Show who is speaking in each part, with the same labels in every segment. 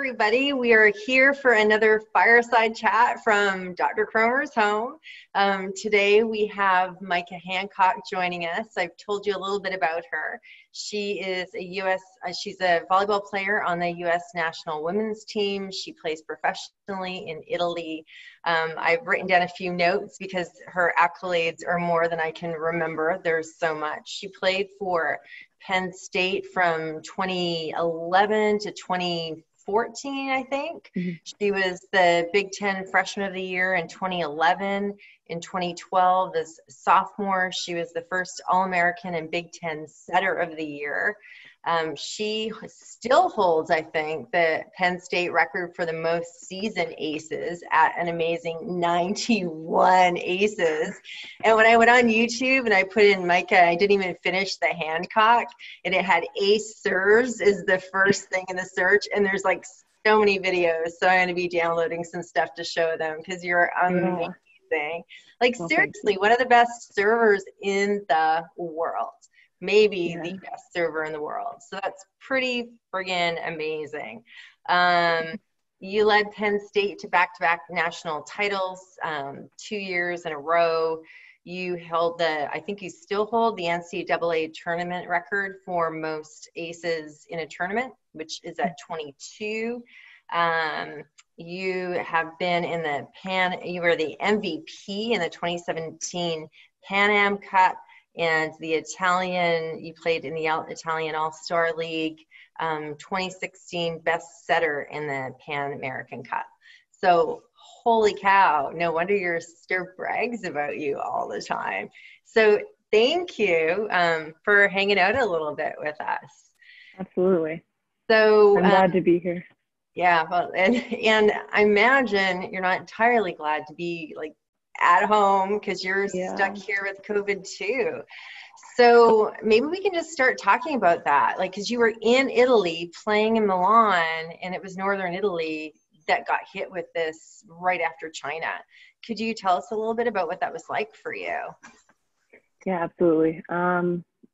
Speaker 1: everybody. We are here for another Fireside Chat from Dr. Cromer's home. Today we have Micha Hancock joining us. I've told you a little bit about her. She is she's a volleyball player on the U.S. national women's team. She plays professionally in Italy. I've written down a few notes because her accolades are more than I can remember. There's so much. She played for Penn State from 2011 to 2014, I think. Mm-hmm. She was the Big Ten Freshman of the Year in 2011. In 2012, as sophomore, she was the first All-American and Big Ten Setter of the Year. She still holds, I think, the Penn State record for the most season aces at an amazing 91 aces. And when I went on YouTube and I put in Micha, I didn't even finish the Hancock, and it had ace serves is the first thing in the search. And there's like so many videos. So I'm going to be downloading some stuff to show them because you're amazing. Like, seriously, one of the best servers in the world. Maybe the best server in the world. So that's pretty friggin' amazing. You led Penn State to back-to-back national titles 2 years in a row. You held I think you still hold the NCAA tournament record for most aces in a tournament, which is at 22. You have been in you were the MVP in the 2017 Pan Am Cup. And you played in the Italian All-Star League, 2016 best setter in the Pan American Cup. So, holy cow, no wonder your sister brags about you all the time. So, thank you for hanging out a little bit with us.
Speaker 2: Absolutely.
Speaker 1: So,
Speaker 2: I'm glad to be here.
Speaker 1: Yeah, well, and I imagine you're not entirely glad to be like at home because you're stuck here with COVID too. So maybe we can just start talking about that. Like, because you were in Italy playing in Milan, and it was Northern Italy that got hit with this right after China. Could you tell us a little bit about what that was like for you?
Speaker 2: Yeah, absolutely.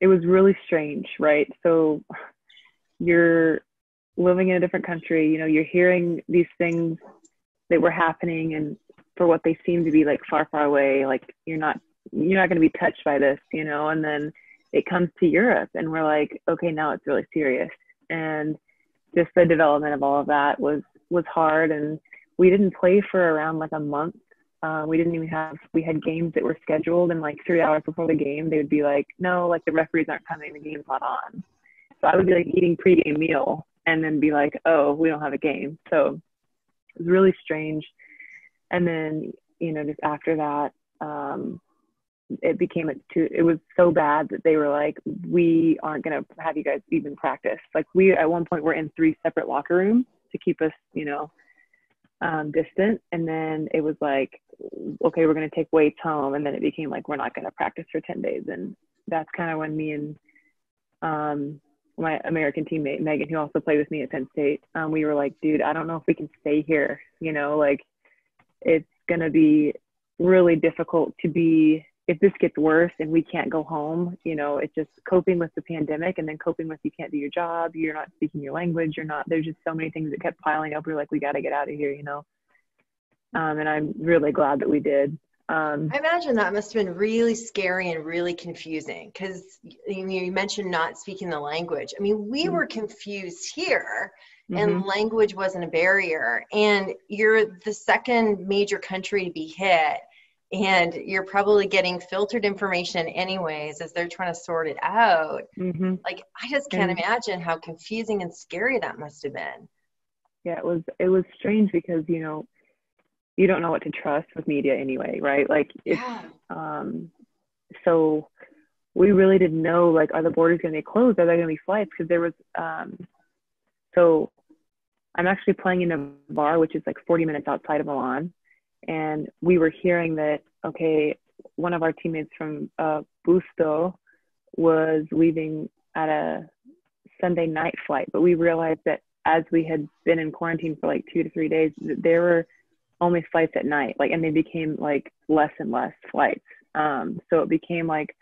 Speaker 2: It was really strange, right? So you're living in a different country, you're hearing these things that were happening, and for what they seem to be like far away, like you're not going to be touched by this, and then it comes to Europe and we're like, okay, now it's really serious. And just the development of all of that was hard. And we didn't play for around like a month. We had games that were scheduled, and like 3 hours before the game, they would be like, no, like the referees aren't coming, the game's not on. So I would be like eating pregame meal and then be like, oh, we don't have a game. So it was really strange. And then, just after that, it was so bad that they were like, we aren't going to have you guys even practice. Like at one point, we're in 3 separate locker rooms to keep us, distant. And then it was like, okay, we're going to take weights home. And then it became like, we're not going to practice for 10 days. And that's kind of when me and my American teammate, Megan, who also played with me at Penn State, we were like, dude, I don't know if we can stay here, like, it's going to be really difficult if this gets worse and we can't go home, it's just coping with the pandemic, and then coping with you can't do your job, you're not speaking your language, there's just so many things that kept piling up. We're like, we got to get out of here, and I'm really glad that we did.
Speaker 1: I imagine that must have been really scary and really confusing because you mentioned not speaking the language. I mean, we were confused here. And language wasn't a barrier, and you're the second major country to be hit, and you're probably getting filtered information anyways as they're trying to sort it out. Like, I just can't imagine how confusing and scary that must have been.
Speaker 2: Yeah, it was strange because, you don't know what to trust with media anyway, right? Like, so we really didn't know, like, are the borders going to be closed? Are there going to be flights? Because there was, so I'm actually playing in Navarre, which is like 40 minutes outside of Milan. And we were hearing that, okay, one of our teammates from Busto was leaving at a Sunday night flight. But we realized that as we had been in quarantine for like 2 to 3 days, there were only flights at night, like, and they became like less and less flights. So it became like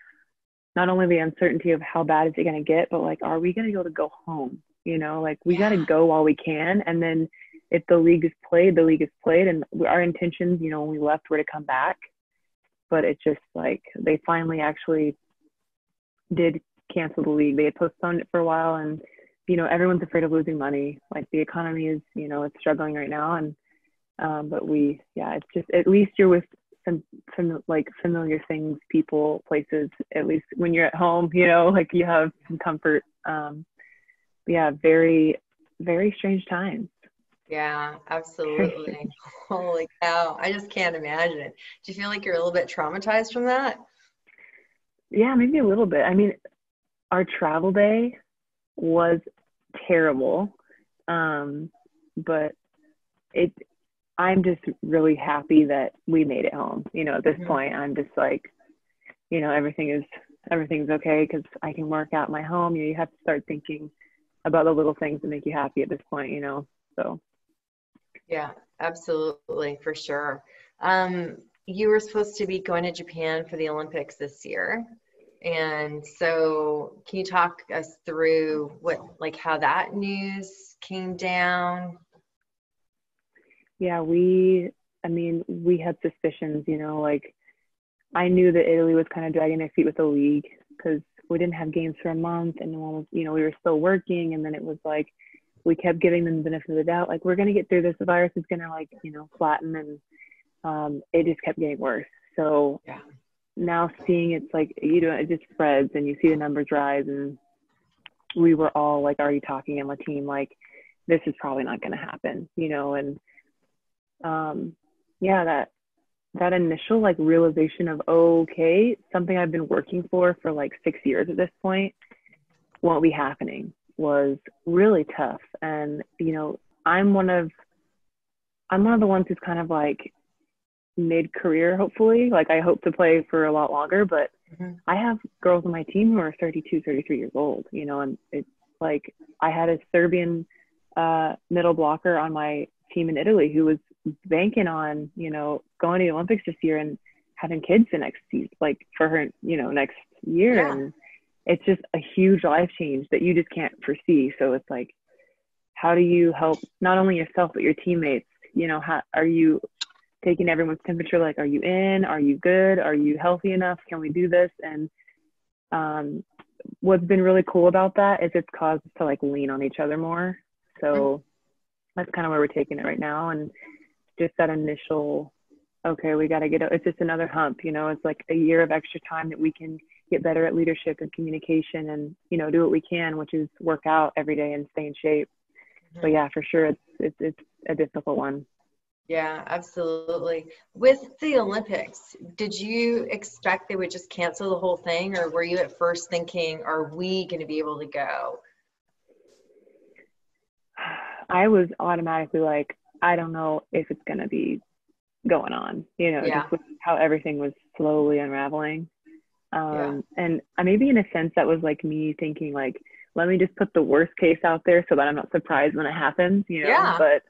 Speaker 2: not only the uncertainty of how bad is it going to get, but like, are we going to be able to go home? like we got to go while we can. And then if the league is played, the league is played. And our intentions, when we left, were to come back. But it's just like they finally actually did cancel the league. They had postponed it for a while, and everyone's afraid of losing money. Like the economy is, it's struggling right now. And but it's just, at least you're with some like familiar things, people, places. At least when you're at home, like you have some comfort. Very, very strange times.
Speaker 1: Yeah, absolutely. Holy cow. I just can't imagine. Do you feel like you're a little bit traumatized from that?
Speaker 2: Yeah, maybe a little bit. I mean, our travel day was terrible. But I'm just really happy that we made it home. At this point, I'm just like, everything's okay because I can work out in my home. You have to start thinking about the little things that make you happy at this point, so.
Speaker 1: Yeah, absolutely, for sure. You were supposed to be going to Japan for the Olympics this year. And so can you talk us through how that news came down?
Speaker 2: Yeah, we had suspicions, like I knew that Italy was kind of dragging their feet with the league because we didn't have games for a month, and no one was, we were still working. And then it was like, we kept giving them the benefit of the doubt, like, we're going to get through this. The virus is going to flatten. And it just kept getting worse. So now seeing it's like, it just spreads and you see the numbers rise. And we were all like already talking on the team, like, this is probably not going to happen, and that initial like realization of, okay, something I've been working for like 6 years at this point won't be happening, was really tough. And I'm one of the ones who's kind of like mid-career, hopefully. Like I hope to play for a lot longer, but I have girls on my team who are 32, 33 years old, and it's like I had a Serbian middle blocker on my team in Italy who was banking on, going to the Olympics this year and having kids the next season, like for her, next year.
Speaker 1: Yeah.
Speaker 2: And it's just a huge life change that you just can't foresee. So it's like, how do you help not only yourself, but your teammates? How are you taking everyone's temperature? Like, are you in? Are you good? Are you healthy enough? Can we do this? And what's been really cool about that is it's caused us to like lean on each other more. So that's kind of where we're taking it right now. And just that initial, okay, we got to it's just another hump, it's like a year of extra time that we can get better at leadership and communication and, do what we can, which is work out every day and stay in shape. But yeah, for sure, it's a difficult one.
Speaker 1: Yeah, absolutely. With the Olympics, did you expect they would just cancel the whole thing, or were you at first thinking, are we going to be able to go?
Speaker 2: I was automatically like, I don't know if it's going to be going on, just with how everything was slowly unraveling. And maybe in a sense that was like me thinking like, let me just put the worst case out there so that I'm not surprised when it happens, but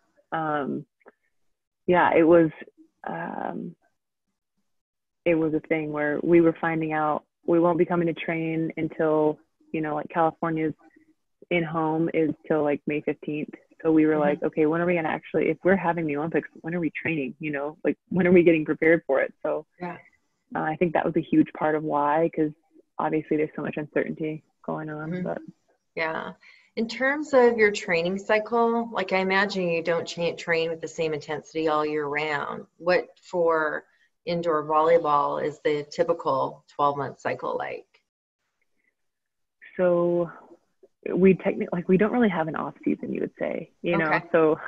Speaker 2: it was a thing where we were finding out we won't be coming to train until, like California's in home is till like May 15th. So we were like, okay, when are we going to actually, if we're having the Olympics, when are we training, like when are we getting prepared for it? So I think that was a huge part of why, because obviously there's so much uncertainty going on. But
Speaker 1: yeah. In terms of your training cycle, like I imagine you don't train with the same intensity all year round. What for indoor volleyball is the typical 12-month cycle like?
Speaker 2: So we technically, like, we don't really have an off season, you would say,
Speaker 1: Okay.
Speaker 2: So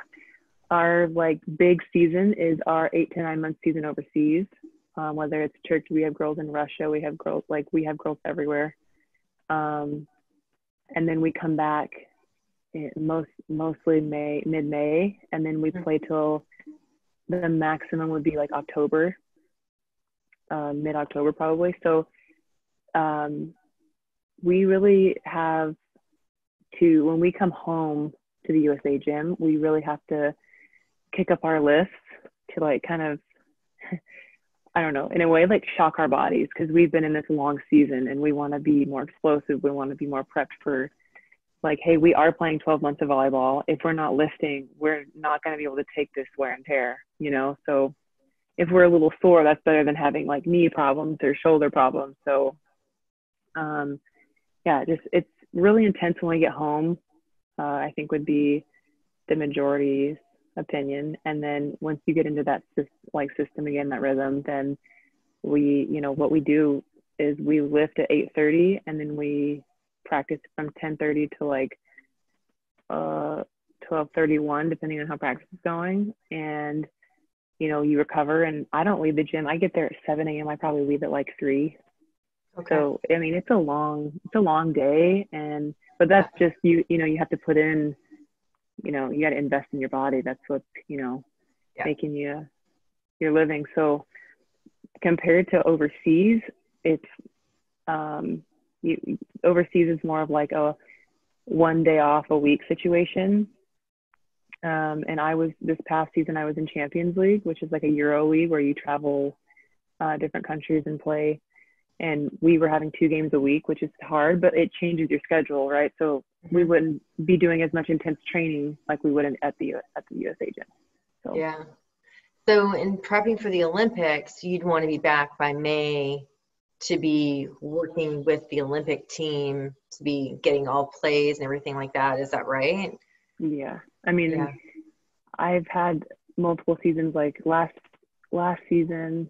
Speaker 2: our like big season is our 8 to 9 month season overseas. Whether it's Turkey, we have girls in Russia, we have girls everywhere. And then we come back mostly mid-May, and then we play till the maximum would be like October, mid-October probably. So we really have to, when we come home to the USA gym, we really have to kick up our lists to like kind of, I don't know, in a way, like shock our bodies, because we've been in this long season and we want to be more explosive. We want to be more prepped for like, hey, we are playing 12 months of volleyball. If we're not lifting, we're not going to be able to take this wear and tear, So if we're a little sore, that's better than having like knee problems or shoulder problems. So, it's really intense when we get home, I think would be the majority's opinion. And then once you get into that system again, that rhythm, then what we do is we lift at 8:30 and then we practice from 10:30 to like 12:31, depending on how practice is going. And you recover, and I don't leave the gym. I get there at 7 a.m. I probably leave at like 3.
Speaker 1: Okay.
Speaker 2: So I mean, it's a long day, but that's just you have to put in, you got to invest in your body. That's what's making you your living. So compared to overseas, it's overseas is more of like a one day off a week situation. And this past season, I was in Champions League, which is like a Euro league where you travel different countries and play. And we were having 2 games a week, which is hard, but it changes your schedule, right? So we wouldn't be doing as much intense training like we would at the USA gym. So.
Speaker 1: Yeah. So in prepping for the Olympics, you'd want to be back by May to be working with the Olympic team, to be getting all plays and everything like that. Is that right?
Speaker 2: Yeah. I mean, I've had multiple seasons. Like last season,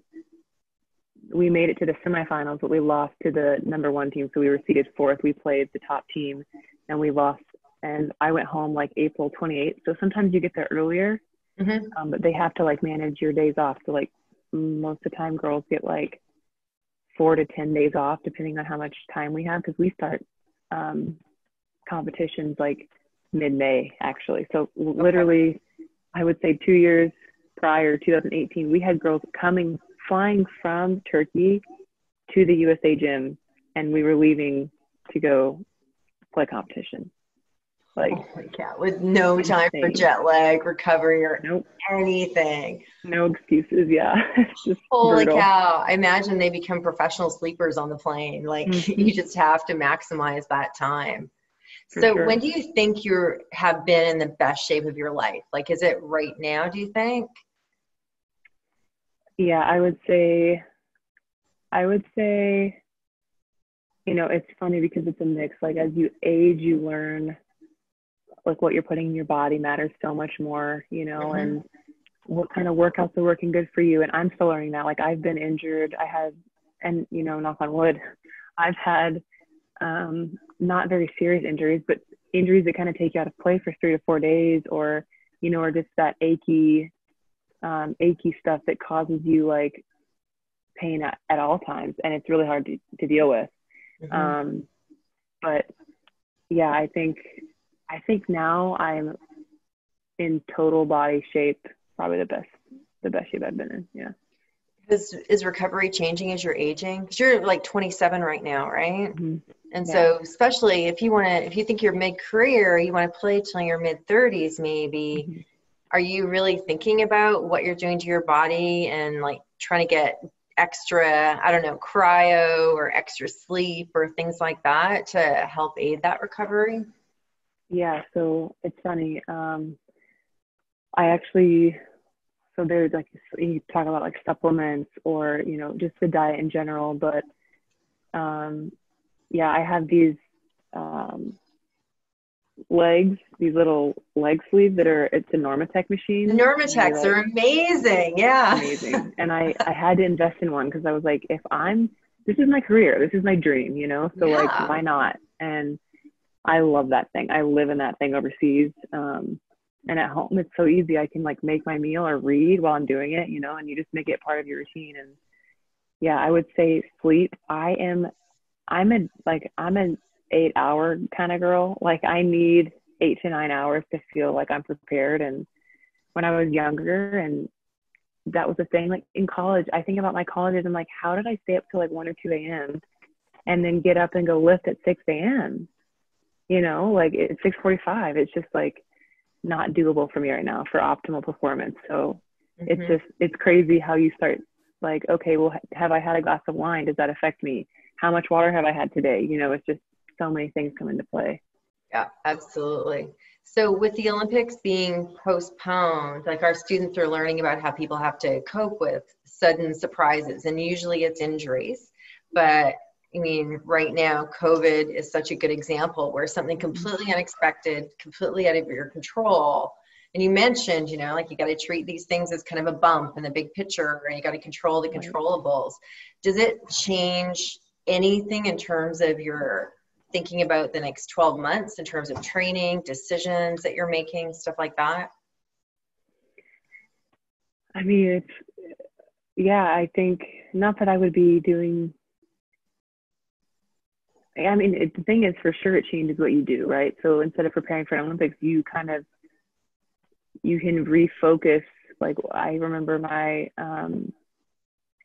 Speaker 2: we made it to the semifinals, but we lost to the number 1 team. So we were seeded 4th. We played the top team and we lost. And I went home like April 28th. So sometimes you get there earlier, but they have to like manage your days off. So like most of the time girls get like 4 to 10 days off, depending on how much time we have. Cause we start competitions like mid-May actually. So literally I would say 2 years prior, 2018, we had girls flying from Turkey to the USA gym, and we were leaving to go play competition. Like,
Speaker 1: oh my God, with no time for jet lag, recovery, or anything.
Speaker 2: No excuses. Yeah. It's just
Speaker 1: holy
Speaker 2: brutal.
Speaker 1: cow. I imagine they become professional sleepers on the plane. Like you just have to maximize that time. So when do you think you have been in the best shape of your life? Like, is it right now, do you think?
Speaker 2: Yeah, I would say, it's funny because it's a mix. Like as you age, you learn like what you're putting in your body matters so much more, and what kind of workouts are working good for you. And I'm still learning that. Like I've been injured. Knock on wood, I've had not very serious injuries, but injuries that kind of take you out of play for 3 to 4 days, or just that achy stuff that causes you like pain at all times, and it's really hard to deal with. But yeah, I think now I'm in total body shape, probably the best shape I've been in. Yeah.
Speaker 1: Is recovery changing as you're aging? Because you're like 27 right now, right? And so especially if you think you're mid-career, you want to play till your mid-30s maybe, are you really thinking about what you're doing to your body and like trying to get extra, I don't know, cryo or extra sleep or things like that to help aid that recovery?
Speaker 2: Yeah, so it's funny. So there's like, you talk about like supplements or, just the diet in general, but I have these these little leg sleeves it's a Normatec machine.
Speaker 1: The Normatechs are amazing. Yeah.
Speaker 2: Amazing. And I had to invest in one because I was like, this is my career, this is my dream, so like, why not? And I love that thing. I live in that thing overseas. And at home, it's so easy. I can like make my meal or read while I'm doing it, and you just make it part of your routine. And yeah, I would say sleep. I'm an 8-hour kind of girl. Like I need 8 to 9 hours to feel like I'm prepared. And when I was younger, and that was the thing, like in college, I think about my colleges and like, how did I stay up till like 1 or 2 a.m. and then get up and go lift at 6 a.m.? Like it's 6:45. It's just like not doable for me right now for optimal performance. So it's crazy how you start like, okay, well, have I had a glass of wine? Does that affect me? How much water have I had today? It's just so many things come into play.
Speaker 1: Yeah, absolutely. So with the Olympics being postponed, like our students are learning about how people have to cope with sudden surprises, and usually it's injuries. But I mean, right now, COVID is such a good example where something completely unexpected, completely out of your control. And you mentioned, like you got to treat these things as kind of a bump in the big picture, and you got to control the
Speaker 2: Right.
Speaker 1: controllables. Does it change anything in terms of your thinking about the next 12 months in terms of training, decisions that you're making, stuff like that?
Speaker 2: I mean, yeah, I think not that I would be doing, I mean, the thing is for sure it changes what you do, right? So instead of preparing for an Olympics, you can refocus. Like I remember my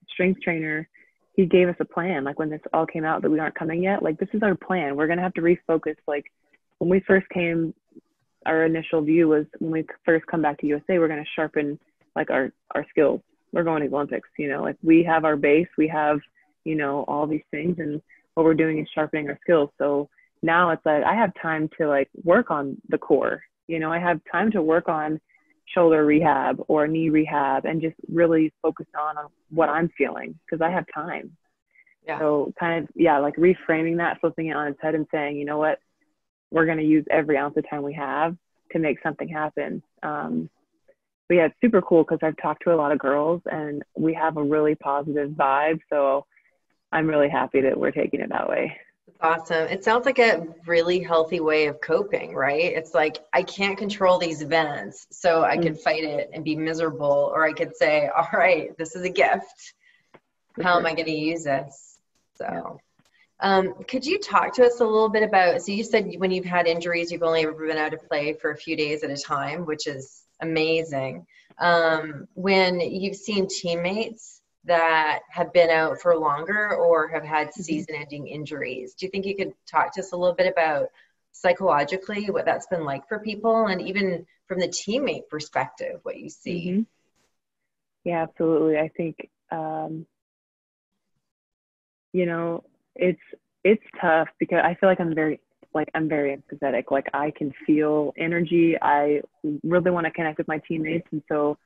Speaker 2: strength trainer, he gave us a plan, like when this all came out that we aren't coming yet, like this is our plan. We're going to have to refocus. Like when we first came, our initial view was when we first come back to USA, we're going to sharpen like our skills. We're going to the Olympics, like we have our base, we have, all these things, and what we're doing is sharpening our skills. So now it's like, I have time to like work on the core, I have time to work on shoulder rehab or knee rehab and just really focus on what I'm feeling because I have time.
Speaker 1: Yeah.
Speaker 2: So kind of, yeah, like reframing that, flipping it on its head and saying, you know what, we're going to use every ounce of time we have to make something happen. But yeah, it's super cool because I've talked to a lot of girls and we have a really positive vibe. So I'm really happy that we're taking it that way.
Speaker 1: Awesome. It sounds like a really healthy way of coping, right? It's like, I can't control these events, so I could fight it and be miserable, or I could say, all right, this is a gift. How am I going to use this? So, could you talk to us a little bit about, so you said when you've had injuries, you've only ever been out of play for a few days at a time, which is amazing. When you've seen teammates that have been out for longer or have had season-ending injuries, do you think you could talk to us a little bit about psychologically what that's been like for people, and even from the teammate perspective, what you see?
Speaker 2: Mm-hmm. Yeah, absolutely. I think, it's tough because I feel like I'm very empathetic. Like I can feel energy. I really want to connect with my teammates. And so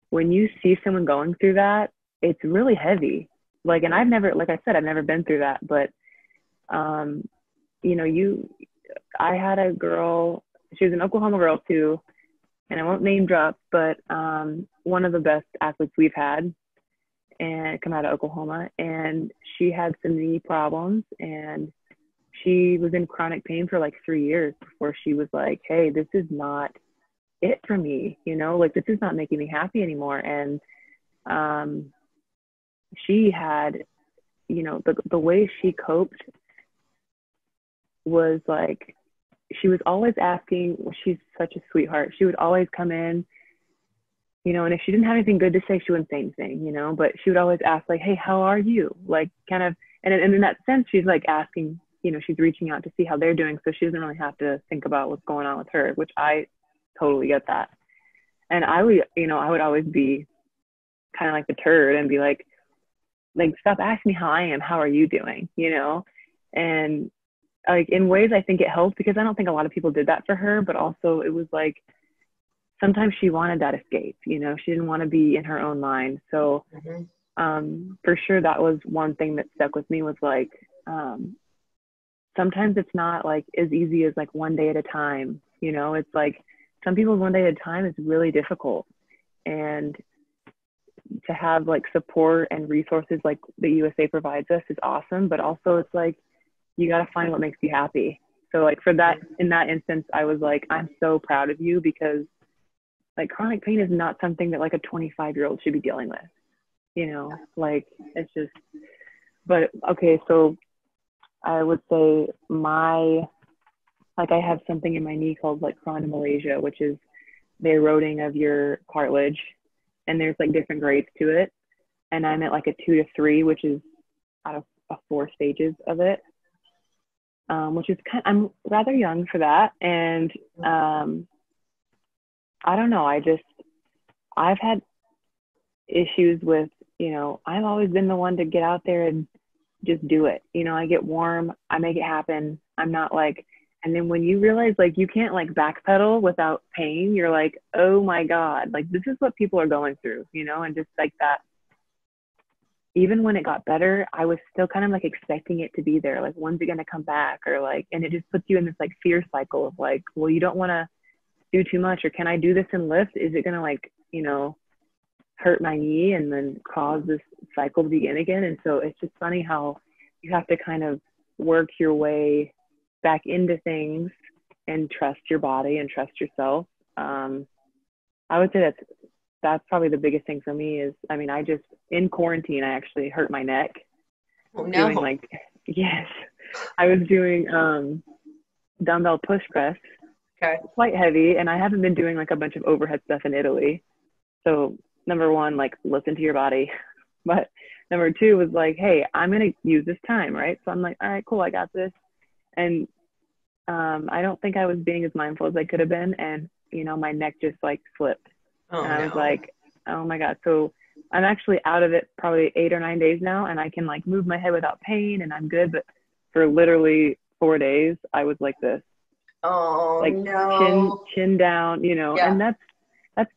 Speaker 2: when you see someone going through that, it's really heavy. Like, and like I said, I've never been through that, but, I had a girl, she was an Oklahoma girl too, and I won't name drop, but, one of the best athletes we've had and come out of Oklahoma, and she had some knee problems and she was in chronic pain for like 3 years before she was like, hey, this is not it for me, like this is not making me happy anymore. And she had, the way she coped was like, she was always asking, she's such a sweetheart, she would always come in, and if she didn't have anything good to say, she wouldn't say anything, but she would always ask like, hey, how are you? Like kind of, and in that sense, she's like asking, she's reaching out to see how they're doing. So she doesn't really have to think about what's going on with her, which I totally get that. And I would always be kind of like the turd and be like, stop asking me how I am. How are you doing? And like in ways I think it helped because I don't think a lot of people did that for her, but also it was like, sometimes she wanted that escape, she didn't want to be in her own mind. So for sure, that was one thing that stuck with me was like, sometimes it's not like as easy as like one day at a time, it's like some people's one day at a time is really difficult. And to have like support and resources like the USA provides us is awesome, but also it's like, you got to find what makes you happy. So like for that, in that instance, I was like, I'm so proud of you because like chronic pain is not something that like a 25-year-old should be dealing with, like it's just, but okay. So I would say I have something in my knee called like chronomalacia, which is the eroding of your cartilage. And there's like different grades to it. And I'm at like a 2 to 3, which is out of 4 stages of it. Which is I'm rather young for that. And, I don't know. I've had issues with, I've always been the one to get out there and just do it. I get warm, I make it happen. I'm not like, And then when you realize like you can't like backpedal without pain, you're like, oh my God, like this is what people are going through, you know, and just like that. Even when it got better, I was still kind of like expecting it to be there. Like, when's it going to come back? Or like, and it just puts you in this like fear cycle of like, well, you don't want to do too much, or can I do this and lift? Is it going to like, you know, hurt my knee and then cause this cycle to begin again? And so it's just funny how you have to kind of work your way back into things and trust your body and trust yourself. I would say that's probably the biggest thing for me is, I mean, I just, in quarantine, I actually hurt my neck.
Speaker 1: Oh, no.
Speaker 2: Doing like, yes, I was doing dumbbell push press, quite heavy, and I haven't been doing like a bunch of overhead stuff in Italy. So number one, like, listen to your body. But number two was like, hey, I'm going to use this time, right? So I'm like, all right, cool, I got this. And I don't think I was being as mindful as I could have been. And, you know, my neck just like slipped.
Speaker 1: Oh,
Speaker 2: and I was like, oh my God. So I'm actually out of it probably 8 or 9 days now, and I can like move my head without pain and I'm good. But for literally 4 days, I was like this.
Speaker 1: Oh,
Speaker 2: like
Speaker 1: no.
Speaker 2: chin down, you know, and that's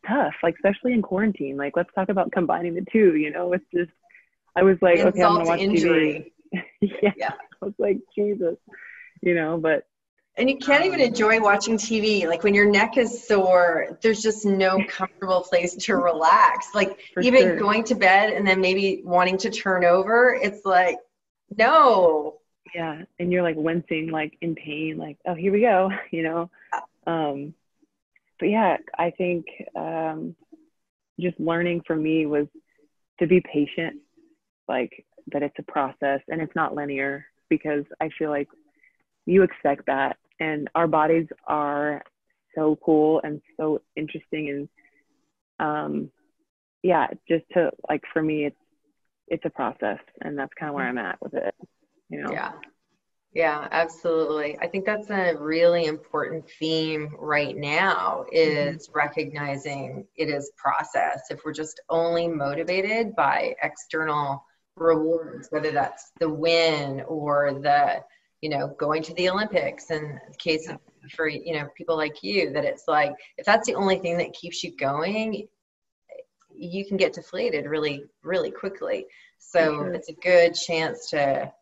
Speaker 2: tough, like especially in quarantine. Like, let's talk about combining the two, you know. It's just, I was like, okay, I'm gonna watch
Speaker 1: injury.
Speaker 2: TV. yeah. I was like, Jesus, you know, but
Speaker 1: and you can't even enjoy watching TV. Like when your neck is sore, there's just no comfortable place to relax. Like even going to bed and then maybe wanting to turn over, it's like, no.
Speaker 2: Yeah. And you're like wincing, like in pain, like, oh, here we go, you know. But yeah, I think just learning for me was to be patient, like that it's a process and it's not linear, because I feel like you expect that, and our bodies are so cool and so interesting. And yeah, just to like, for me, it's a process, and that's kind of where I'm at with it, you know.
Speaker 1: Yeah, absolutely. I think that's a really important theme right now, is recognizing it is process. If we're just only motivated by external rewards, whether that's the win or the, you know, going to the Olympics, and the case of, for, you know, people like you, that it's like, if that's the only thing that keeps you going, you can get deflated really, really quickly. So it's a good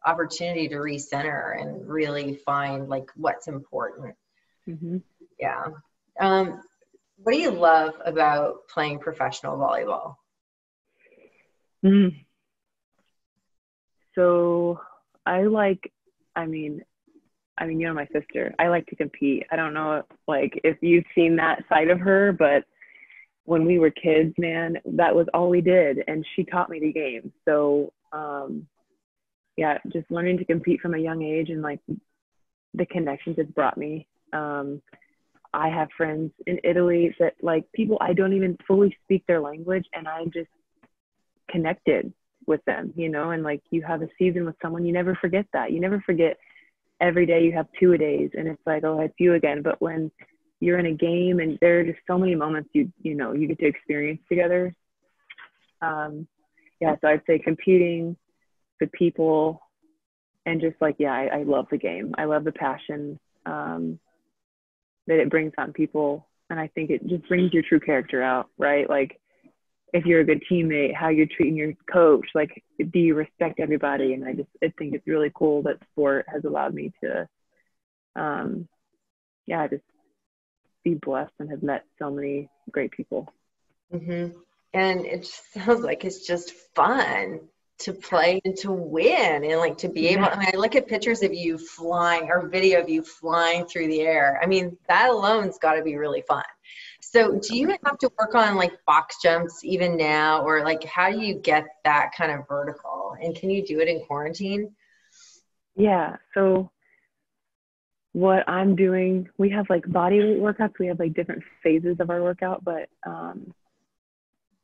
Speaker 1: opportunity to recenter and really find like what's important. Yeah. What do you love about playing professional volleyball?
Speaker 2: So I like, I mean, you're my sister. I like to compete. I don't know, like, if you've seen that side of her, but when we were kids, man, that was all we did. And she taught me the game. So, yeah, just learning to compete from a young age, and like the connections it's brought me. I have friends in Italy that, like, people, I don't even fully speak their language, and I just connected with them, you know. And like, you have a season with someone, you never forget that. You never forget every day you have 2-a-days, and it's like, oh, it's you again. But when you're in a game, and there are just so many moments you know, you get to experience together. Yeah, so I'd say competing, the people, and just like, yeah, I love the game. I love the passion that it brings on people. And I think it just brings your true character out, right? Like, if you're a good teammate, how you're treating your coach, like, do you respect everybody? And I think it's really cool that sport has allowed me to, yeah, just be blessed and have met so many great people.
Speaker 1: And it just sounds like it's just fun to play and to win, and like to be able, I mean, I look at pictures of you flying, or video of you flying through the air. I mean, that alone's got to be really fun. So do you have to work on like box jumps even now, or like, how do you get that kind of vertical, and can you do it in quarantine?
Speaker 2: Yeah, so what I'm doing, we have like body weight workouts. We have like different phases of our workout, but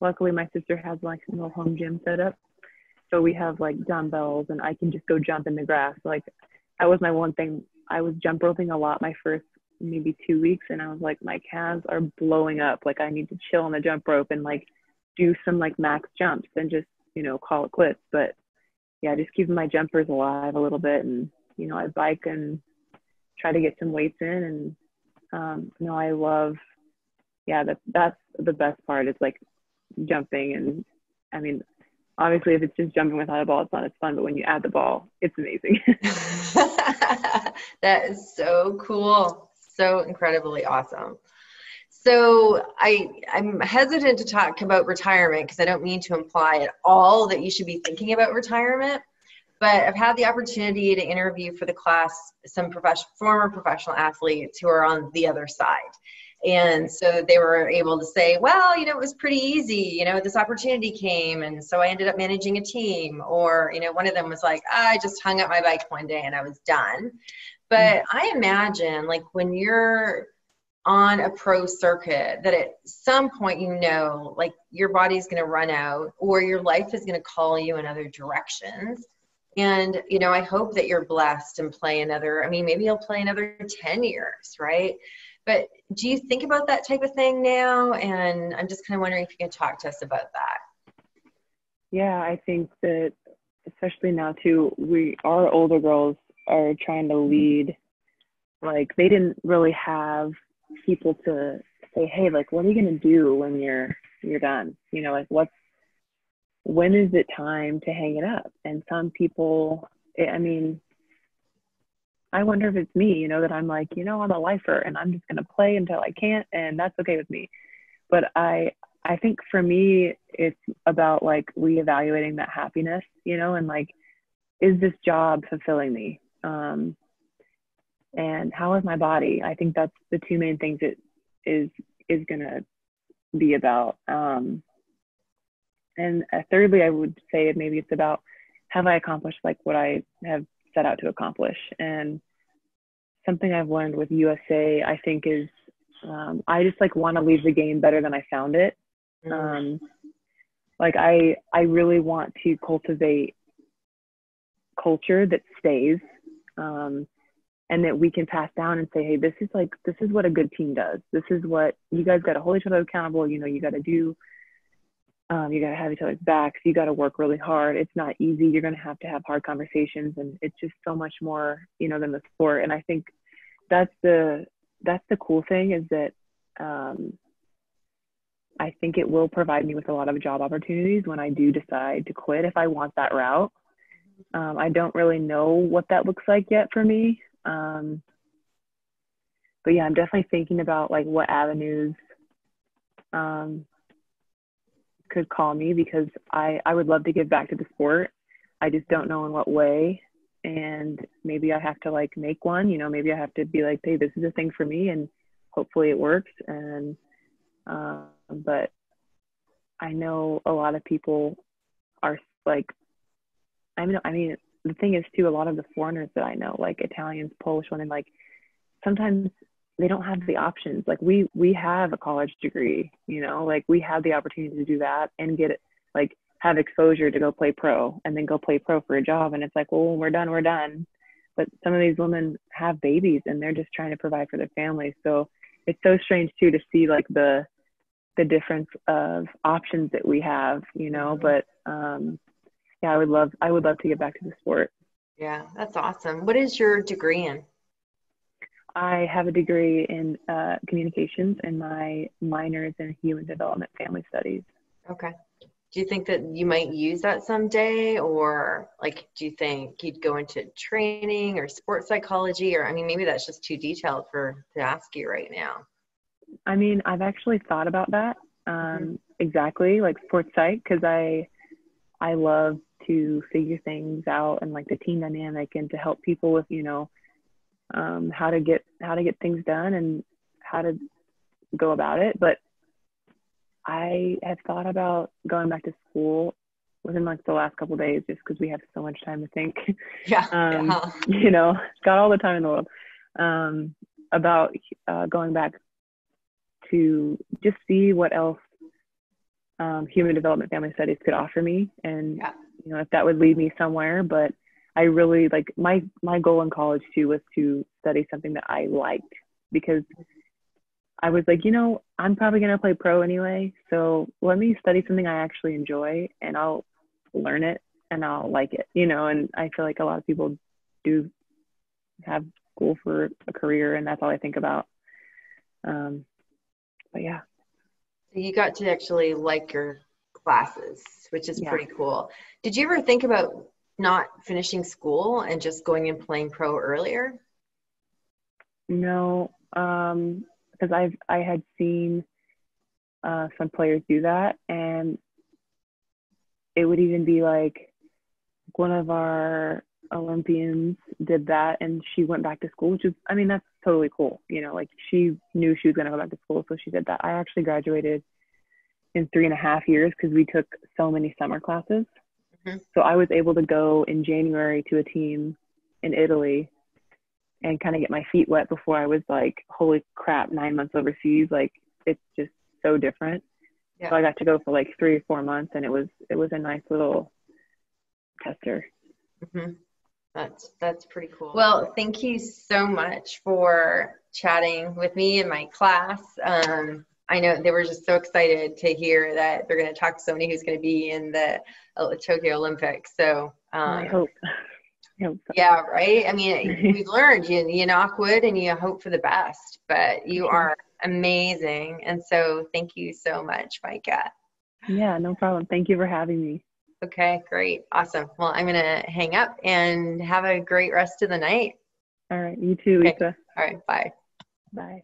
Speaker 2: luckily my sister has like a little home gym set up. So we have like dumbbells, and I can just go jump in the grass. Like, that was my one thing. I was jump roping a lot my first maybe 2 weeks, and I was like, my calves are blowing up. Like, I need to chill on the jump rope and like do some like max jumps and just, you know, call it quits. But yeah, just keeping my jumpers alive a little bit. And, you know, I bike and try to get some weights in. And no, I love, yeah, that's the best part is like jumping. And I mean, obviously if it's just jumping without a ball, it's not as fun, but when you add the ball, it's amazing.
Speaker 1: That is so cool. So incredibly awesome. So I'm hesitant to talk about retirement because I don't mean to imply at all that you should be thinking about retirement. But I've had the opportunity to interview for the class some former professional athletes who are on the other side. And so they were able to say, well, it was pretty easy. This opportunity came. And so I ended up managing a team. Or, one of them was like, I just hung up my bike one day and I was done. But I imagine like when you're on a pro circuit that at some point, like your body's going to run out or your life is going to call you in other directions. And, I hope that you're blessed and play maybe you'll play another 10 years, right? But do you think about that type of thing now? And I'm just kind of wondering if you can talk to us about that.
Speaker 2: Yeah, I think that especially now too, our older girls are trying to lead. Like they didn't really have people to say, hey, like, what are you going to do when you're done? Like when is it time to hang it up? And some people, I wonder if it's me, that I'm like, I'm a lifer and I'm just going to play until I can't. And that's okay with me. But I think for me, it's about like reevaluating that happiness, and like, is this job fulfilling me? And how is my body? I think that's the two main things it is going to be about. And thirdly, I would say maybe it's about, have I accomplished like what I have set out to accomplish? And something I've learned with USA, I think is, I just like want to leave the game better than I found it. Like I really want to cultivate culture that stays, and that we can pass down and say, hey, this is what a good team does. This is what you guys got to hold each other accountable. You got to do, you got to have each other's backs. You got to work really hard. It's not easy. You're going to have hard conversations, and it's just so much more, than the sport. And I think that's the cool thing is that, I think it will provide me with a lot of job opportunities when I do decide to quit, if I want that route. I don't really know what that looks like yet for me. But yeah, I'm definitely thinking about like what avenues, could call me, because I would love to give back to the sport. I just don't know in what way. And maybe I have to like make one, maybe I have to be like, hey, this is a thing for me and hopefully it works. And, but I know a lot of people are like, the thing is too, a lot of the foreigners that I know, like Italians, Polish women, like sometimes they don't have the options. Like we have a college degree, like we have the opportunity to do that and get it, like have exposure to go play pro and then go play pro for a job. And it's like, well, when we're done, we're done. But some of these women have babies and they're just trying to provide for their families. So it's so strange too, to see like the difference of options that we have, but, yeah, I would love to get back to the sport.
Speaker 1: Yeah, that's awesome. What is your degree in?
Speaker 2: I have a degree in communications, and my minor is in human development family studies.
Speaker 1: Okay. Do you think that you might use that someday, or like, do you think you'd go into training or sports psychology, or maybe that's just too detailed to ask you right now.
Speaker 2: I've actually thought about that, exactly, like sports psych, because I love to figure things out and like the team dynamic and to help people with, how to get things done and how to go about it. But I have thought about going back to school within like the last couple of days, just because we have so much time to think.
Speaker 1: Yeah.
Speaker 2: Got all the time in the world, about going back to just see what else human development family studies could offer me, and if that would lead me somewhere. But I really like my goal in college too was to study something that I liked, because I was like, I'm probably going to play pro anyway, so let me study something I actually enjoy and I'll learn it and I'll like it, and I feel like a lot of people do have school for a career, and that's all I think about. But yeah.
Speaker 1: So you got to actually like your classes, which is
Speaker 2: Yeah.
Speaker 1: pretty cool. Did you ever think about not finishing school and just going and playing pro earlier?
Speaker 2: No, because I had seen some players do that, and it would even be like one of our Olympians did that, and she went back to school, which is, I mean, that's totally cool. You know, like she knew she was going to go back to school, so she did that. I actually graduated in 3.5 years because we took so many summer classes.
Speaker 1: Mm-hmm.
Speaker 2: So I was able to go in January to a team in Italy and kind of get my feet wet before I was like, holy crap, 9 months overseas. Like, it's just so different.
Speaker 1: Yeah.
Speaker 2: So I got to go for like 3 or 4 months, and it was a nice little tester.
Speaker 1: Mm-hmm. That's pretty cool. Well, thank you so much for chatting with me and my class. I know they were just so excited to hear that they're going to talk to somebody who's going to be in the Tokyo Olympics. So
Speaker 2: I hope. So.
Speaker 1: Yeah, right. I mean, we've learned you knock wood and you hope for the best, but you are amazing. And so thank you so much, Micha.
Speaker 2: Yeah, no problem. Thank you for having me.
Speaker 1: Okay, great. Awesome. Well, I'm going to hang up and have a great rest of the night.
Speaker 2: All right. You too, Lisa.
Speaker 1: Okay. All right. Bye.
Speaker 2: Bye.